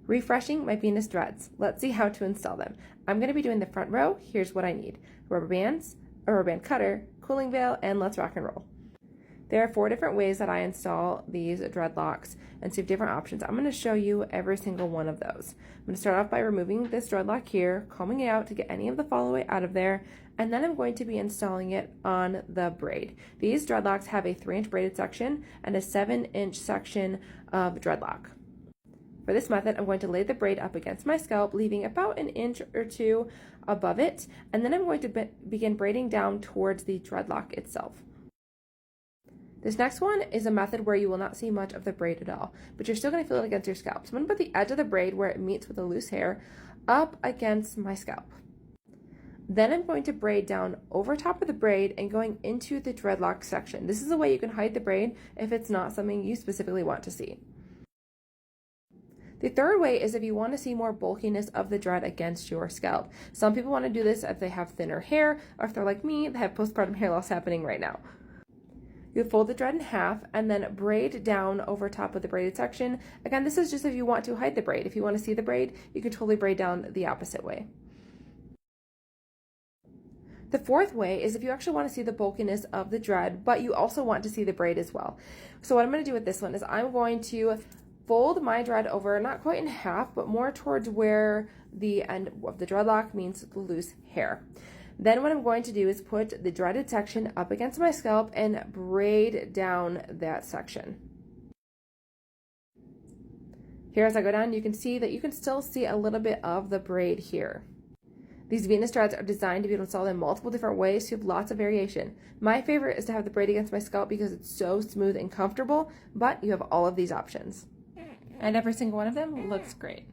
Refreshing my Venus dreads. Let's see how to install them. I'm going to be doing the front row. Here's what I need: rubber bands, a rubber band cutter, cooling veil, and let's rock and roll. There are 4 different ways that I install these dreadlocks, and so you have different options. I'm going to show you every single one of those. I'm going to start off by removing this dreadlock here, combing it out to get any of the fall away out of there, and then I'm going to be installing it on the braid. These dreadlocks have a 3-inch braided section and a 7-inch section of dreadlock. For this method, I'm going to lay the braid up against my scalp, leaving about an inch or 2 above it, and then I'm going to begin braiding down towards the dreadlock itself. This next one is a method where you will not see much of the braid at all, but you're still going to feel it against your scalp. So I'm going to put the edge of the braid where it meets with the loose hair up against my scalp. Then I'm going to braid down over top of the braid and going into the dreadlock section. This is a way you can hide the braid if it's not something you specifically want to see. The third way is if you want to see more bulkiness of the dread against your scalp. Some people want to do this if they have thinner hair, or if they're like me, they have postpartum hair loss happening right now. You fold the dread in half and then braid down over top of the braided section. Again, this is just if you want to hide the braid. If you want to see the braid, you can totally braid down the opposite way. The fourth way is if you actually want to see the bulkiness of the dread, but you also want to see the braid as well. So what I'm going to do with this one is I'm going to fold my dread over, not quite in half, but more towards where the end of the dreadlock meets the loose hair. Then what I'm going to do is put the dreaded section up against my scalp and braid down that section. Here as I go down, you can see that you can still see a little bit of the braid here. These Venus dreads are designed to be able to install in multiple different ways, so you have lots of variation. My favorite is to have the braid against my scalp because it's so smooth and comfortable, but you have all of these options. And every single one of them looks great.